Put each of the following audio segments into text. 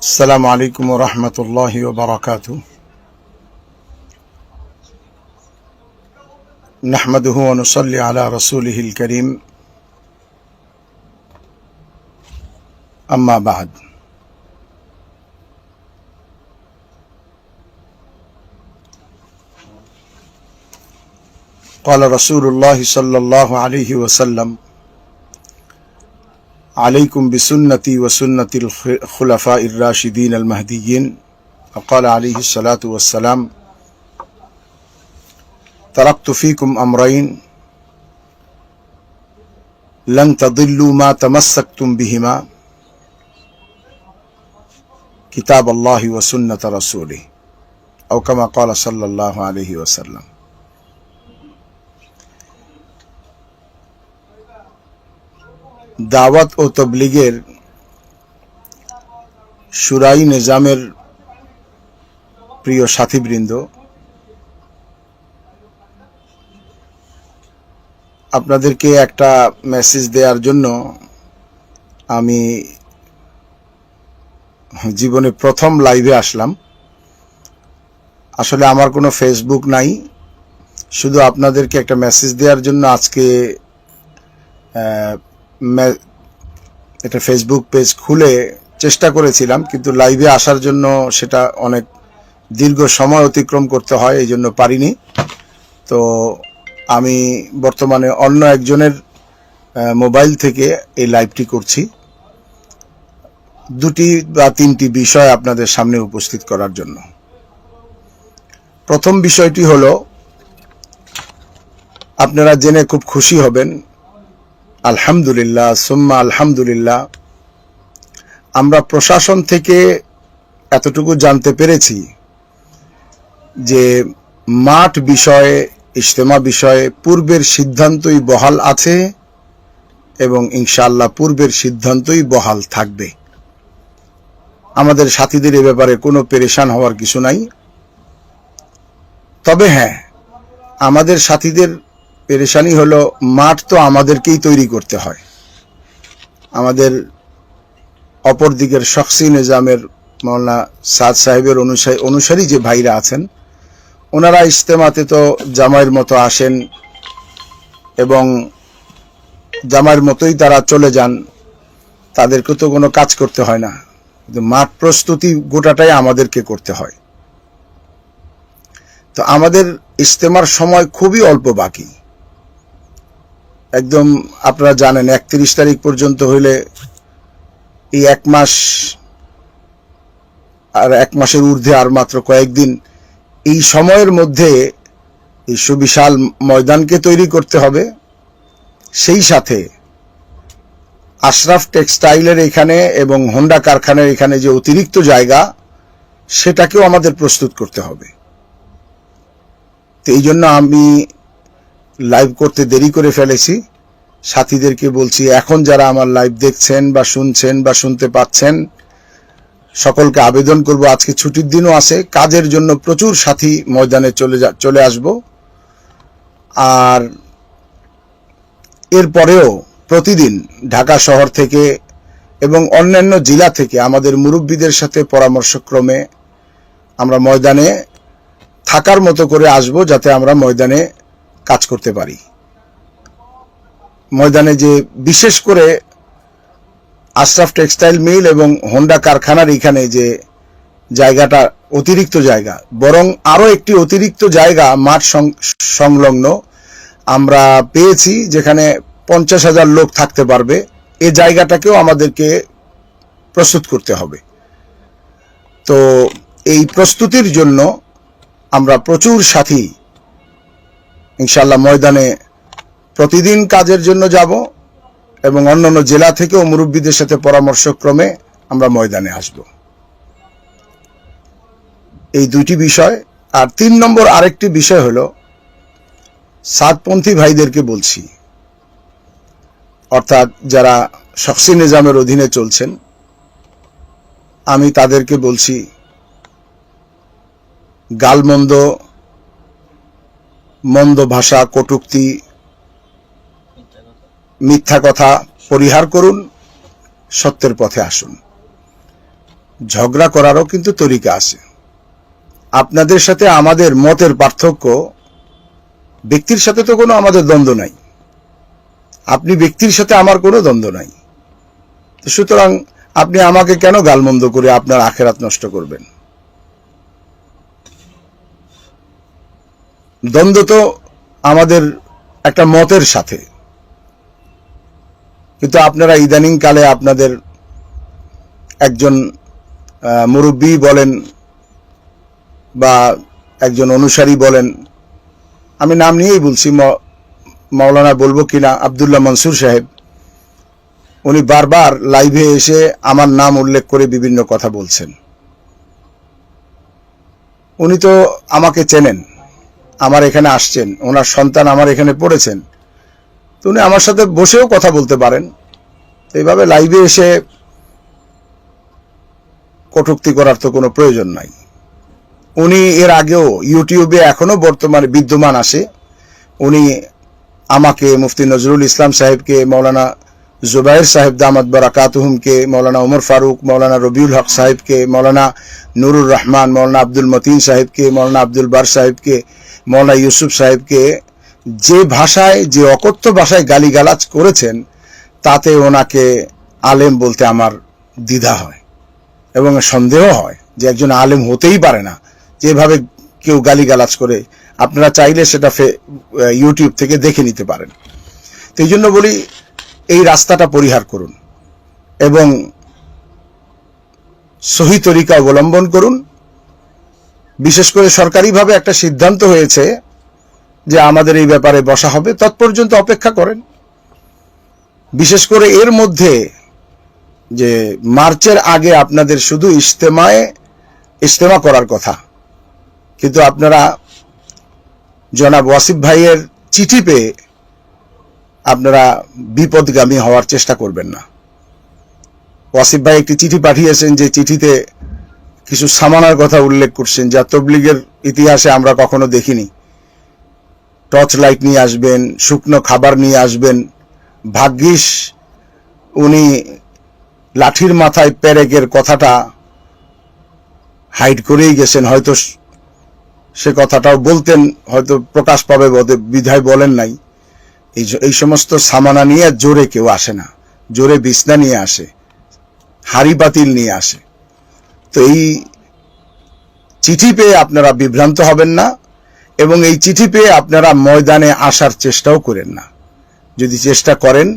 السلام عليكم ورحمة الله وبركاته. نحمده ونصلي على رسوله الكريم. أما بعد. قال رسول الله صلى الله عليه وسلم: عليكم بسنتي وسنة الخلفاء الراشدين المهديين. وقال عليه الصلاة والسلام: تركت فيكم أمرين لن تضلوا ما تمسكتم بهما كتاب الله وسنة رسوله أو كما قال صلى الله عليه وسلم. দাওয়াত ও তবলিগের শুরাই নিজামের প্রিয় সাথীবৃন্দ, আপনাদেরকে একটা মেসেজ দেওয়ার জন্য আমি জীবনে প্রথম লাইভে আসলাম। আসলে আমার কোনো ফেসবুক নাই, শুধু আপনাদেরকে একটা মেসেজ দেওয়ার জন্য আজকে একটা ফেসবুক পেজ খুলে চেষ্টা করেছিলাম, কিন্তু লাইভে আসার জন্য সেটা অনেক দীর্ঘ সময় অতিক্রম করতে হয়, এই জন্য পারিনি। তো আমি বর্তমানে অন্য একজনের মোবাইল থেকে এই লাইভটি করছি, দুটি বা তিনটি বিষয় আপনাদের সামনে উপস্থিত করার জন্য। প্রথম বিষয়টি হলো, আপনারা জেনে খুব খুশি হবেন, আলহামদুলিল্লাহ সুম্মা আলহামদুলিল্লাহ, আমরা প্রশাসন থেকে এতটুকু জানতে পেরেছি যে মাঠ বিষয়ে, ইজতেমা বিষয়ে পূর্বের সিদ্ধান্তই বহাল আছে এবং ইনশাআল্লাহ পূর্বের সিদ্ধান্তই বহাল থাকবে। আমাদের সাথীদের এ ব্যাপারে কোনো পেরেশান হওয়ার কিছু নাই। তবে হ্যাঁ, আমাদের সাথীদের পেরেশানি হলো, মাঠ তো আমাদেরকেই তৈরি করতে হয়। আমাদের অপর দিকের শখসি নিজামের মাওলানা সাদ সাহেবের অনুসারী যে ভাইরা আছেন, ওনারা ইজতেমাতে তো জামাইয়ের মতো আসেন এবং জামাইয়ের মতোই তারা চলে যান, তাদেরকে তো কোনো কাজ করতে হয় না। কিন্তু মাঠ প্রস্তুতি গোটাটাই আমাদেরকে করতে হয়। তো আমাদের ইজতেমার সময় খুবই অল্প বাকি, একদম আপনারা জানেন 31 তারিখ পর্যন্ত হইলে এই এক মাস, আর এক মাসের ঊর্ধ্বে আর মাত্র কয়েকদিন। এই সময়ের মধ্যে এই সুবিশাল ময়দানকে তৈরি করতে হবে, সেই সাথে আশরাফ টেক্সটাইলের এখানে এবং হোন্ডা কারখানার এখানে যে অতিরিক্ত জায়গা, সেটাকেও আমাদের প্রস্তুত করতে হবে। তো এই জন্য আমি লাইভ করতে দেরি করে ফেলেছি। সাথীদেরকে বলছি, এখন যারা আমার লাইভ দেখছেন বা শুনছেন বা শুনতে পাচ্ছেন, সকলকে আবেদন করব, আজকে ছুটির দিনও আছে, কাজের জন্য প্রচুর সাথী ময়দানে চলে আসব। আর এরপরেও প্রতিদিন ঢাকা শহর থেকে এবং অন্যান্য জেলা থেকে আমাদের মুরব্বীদের সাথে পরামর্শক্রমে আমরা ময়দানে থাকার মতো করে আসব, যাতে আমরা ময়দানে কাজ করতে পারি। ময়দানে যে বিশেষ করে আশরাফ টেক্সটাইল মিল এবং হোন্ডা কারখানার এখানে যে জায়গাটা অতিরিক্ত জায়গা, বরং আরো একটি অতিরিক্ত জায়গা মাঠ সংলগ্ন আমরা পেয়েছি, যেখানে 50,000 লোক থাকতে পারবে। এই জায়গাটাকেও আমাদেরকে প্রস্তুত করতে হবে। তো এই প্রস্তুতির জন্য আমরা প্রচুর সাথী ইনশাআল্লাহ ময়দানে প্রতিদিন কাজের জন্য যাব এবং অন্যান্য জেলা থেকেও মুরব্বীদের সাথে পরামর্শক্রমে আমরা ময়দানে আসব। এই দুইটি বিষয়। আর 3 নম্বর আরেকটি বিষয় হলো, সাতপন্থী ভাইদেরকে বলছি, অর্থাৎ যারা শখসি নিজামের অধীনে চলছেন, আমি তাদেরকে বলছি, গালমন্দ, মন্দ ভাষা, কটূক্তি, মিথ্যা কথা পরিহার করুন, সত্যের পথে আসুন। ঝগড়া করারও কিন্তু তরিকা আছে। আপনাদের সাথে আমাদের মতের পার্থক্য, ব্যক্তির সাথে তো কোনো আমাদের দ্বন্দ্ব নাই, আপনি ব্যক্তির সাথে আমার কোনো দ্বন্দ্ব নাই। সুতরাং আপনি আমাকে কেন গালমন্দ করে আপনার আখেরাত নষ্ট করবেন? দ্বন্দ্ব তো আমাদের একটা মতের সাথে, কিন্তু আপনারা ইদানিং কালে আপনাদের একজন মুরব্বী বলেন বা একজন অনুসারী বলেন, আমি নাম নিয়েই বলছি, মাওলানা বলবো কিনা, আব্দুল্লাহ মনসুর সাহেব, উনি বারবার লাইভে এসে আমার নাম উল্লেখ করে বিভিন্ন কথা বলছেন। উনি তো আমাকে চেনেন, আমার এখানে আসছেন, ওনার সন্তান আমার এখানে পড়েছেন, তো উনি আমার সাথে বসেও কথা বলতে পারেন। এইভাবে লাইভে এসে কটূক্তি করার তো কোনো প্রয়োজন নাই। উনি এর আগেও ইউটিউবে এখনো বর্তমানে বিদ্যমান আসে, উনি আমাকে, মুফতি নজরুল ইসলাম সাহেবকে, মৌলানা জুবাইর সাহেব দামাত বারাকাতুহুমকে, মৌলানা ওমর ফারুক, মৌলানা রবিউল হক সাহেবকে, মৌলানা নুরুর রহমান, মৌলানা আব্দুল মতিন সাহেবকে, মৌলানা আব্দুল বার সাহেবকে, মৌলানা ইউসুফ সাহেবকে যে ভাষায়, যে অকথ্য ভাষায় গালিগালাজ করেছেন, তাতে ওনাকে আলেম বলতে আমার দ্বিধা হয় এবং সন্দেহ হয় যে একজন আলেম হতেই পারে না যেভাবে কেউ গালিগালাজ করে। আপনারা চাইলে সেটা ইউটিউব থেকে দেখে নিতে পারেন। তো এই জন্য বলি, এই রাস্তাটা পরিহার করুন এবং সহি তরিকা অবলম্বন করুন। বিশেষ করে সরকারিভাবে একটা সিদ্ধান্ত হয়েছে যে আমাদের এই ব্যাপারে বসা হবে, তৎপর্যন্ত অপেক্ষা করেন। বিশেষ করে এর মধ্যে যে মার্চের আগে আপনাদের শুধু ইজতেমা করার কথা, কিন্তু আপনারা জনাব ওয়াসিফ ভাইয়ের চিঠি পেয়ে আপনারা বিপদগামী হওয়ার চেষ্টা করবেন না। ওয়াসিফ ভাই একটি চিঠি পাঠিয়েছেন, যে চিঠিতে কিছু সামানার কথা উল্লেখ করছেন যা তবলিগের ইতিহাসে আমরা কখনো দেখিনি। টর্চ লাইট নিয়ে আসবেন, শুকনো খাবার নিয়ে আসবেন। ভাগ্যিস উনি লাঠির মাথায় পেরেকের কথাটা হাইড করেই গেছেন, হয়তো সে কথাটাও বলতেন, হয়তো প্রকাশ পাবে বিধায় বলেন নাই। এই সমস্ত সামানা নিয়ে জোরে কেউ আসে না, জোরে বিছনা নিয়ে আসে, হাড়ি পাতিল নিয়ে আসে। তো এই চিঠি পেয়ে আপনারা বিভ্রান্ত হবেন না এবং এই চিঠি পেয়ে আপনারা ময়দানে আসার চেষ্টাও করেন না। যদি চেষ্টা করেন,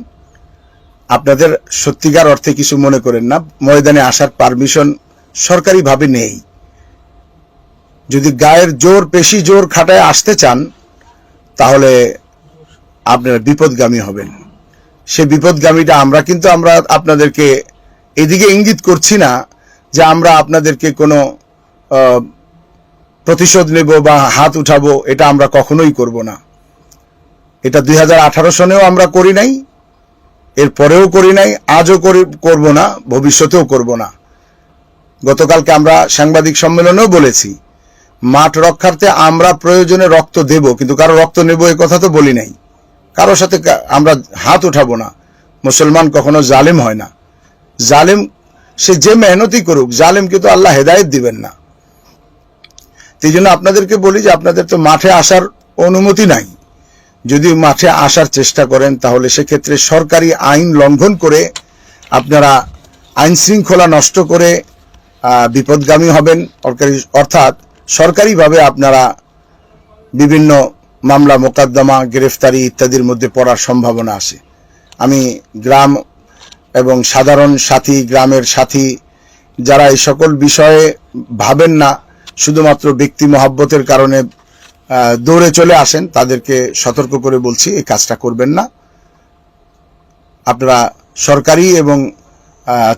আপনাদের সত্যিকার অর্থে কিছু মনে করেন না, ময়দানে আসার পারমিশন সরকারিভাবে নেই। যদি গায়ের জোর, পেশি জোর খাটায় আসতে চান, তাহলে আপনারা বিপদগামী হবেন। সে বিপদগামীটা আমরা আপনাদেরকে এদিকে ইঙ্গিত করছি না যে আমরা আপনাদেরকে কোনো প্রতিশোধ নেব বা হাত উঠাবো, এটা আমরা কখনোই করব না। এটা 2018 সনেও আমরা করি নাই, এরপরেও করি নাই, আজও করব না, ভবিষ্যতেও করব না। গতকালকে আমরা সাংবাদিক সম্মেলনেও বলেছি, মাঠ রক্ষার্থে আমরা প্রয়োজনে রক্ত দেব, কিন্তু কারো রক্ত নেব এ কথা তো বলি নাই। কারোর সাথে আমরা হাত উঠাবো না। মুসলমান কখনো জালেম হয় না। জালেম সে যে মেহনতি করুক, জালেমকে তো আল্লাহ হেদায়েত দিবেন না। এই জন্য আপনাদেরকে বলি যে আপনাদের তো মাঠে আসার অনুমতি নাই। যদি মাঠে আসার চেষ্টা করেন, তাহলে সেক্ষেত্রে সরকারি আইন লঙ্ঘন করে আপনারা আইন শৃঙ্খলা নষ্ট করে বিপদগামী হবেন। অর্থাৎ সরকারিভাবে আপনারা বিভিন্ন মামলা মোকদ্দমা, গ্রেফতারি ইত্যাদির মধ্যে পড়ার সম্ভাবনা আছে। আমি গ্রাম এবং সাধারণ সাথী, গ্রামের সাথী যারা এই সকল বিষয়ে ভাবেন না, শুধুমাত্র ব্যক্তি মহব্বতের কারণে দৌড়ে চলে আসেন, তাদেরকে সতর্ক করে বলছি, এই কাজটা করবেন না। আপনারা সরকারি এবং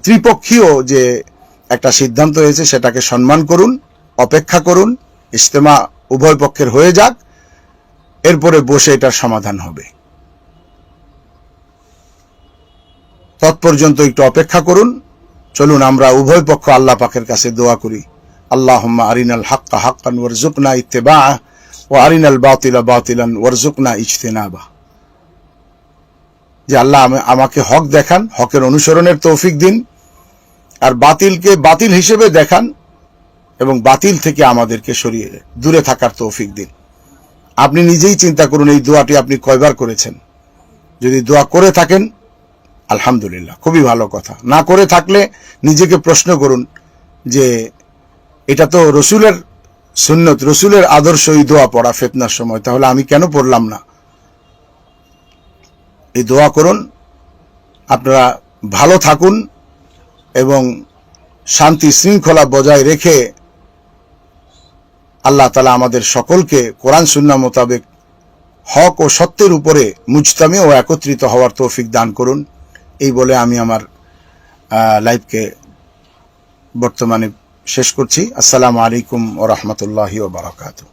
ত্রিপক্ষীয় যে একটা সিদ্ধান্ত হয়েছে সেটাকে সম্মান করুন, অপেক্ষা করুন, ইজতেমা উভয় পক্ষের হয়ে যাক, এরপরে বসে এটার সমাধান হবে। তৎপর্যন্ত একটু অপেক্ষা করুন। চলুন আমরা উভয় পক্ষ আল্লাহ পাকের কাছে দোয়া করি। আল্লাহুম্মা আরিনাল হাক্কা হাক্কান ওয়ারজুকনা ইত্তিবাআহ ওয়া আরিনাল বাতিলা বাতিলান ওয়ারজুকনা ইজতিনাবা। যে আল্লাহ আমাকে হক দেখান, হকের অনুসরণের তৌফিক দিন, আর বাতিলকে বাতিল হিসেবে দেখান এবং বাতিল থেকে আমাদেরকে সরিয়ে দূরে থাকার তৌফিক দিন। আপনি নিজেই চিন্তা করুন এই দোয়াটি আপনি কয়বার করেছেন। যদি দোয়া করে থাকেন আলহামদুলিল্লাহ, খুবই ভালো কথা। না করে থাকলে নিজেকে প্রশ্ন করুন যে এটা তো রসুলের সুন্নত, রসুলের আদর্শ এই দোয়া পড়া ফিতনার সময়, তাহলে আমি কেন পড়লাম না। এই দোয়া করুন, আপনারা ভালো থাকুন এবং শান্তি শৃঙ্খলা বজায় রেখে আল্লাহ তাআলা আমাদের সকলকে কোরআন সুন্নাহ মোতাবেক হক ও সত্যের উপরে মুজতামি ও একত্রিত হওয়ার তৌফিক দান করুন। এই বলে আমি আমার লাইভকে বর্তমানে শেষ করছি। আসসালামু আলাইকুম ওয়া রাহমাতুল্লাহি ওয়া বারাকাতুহু।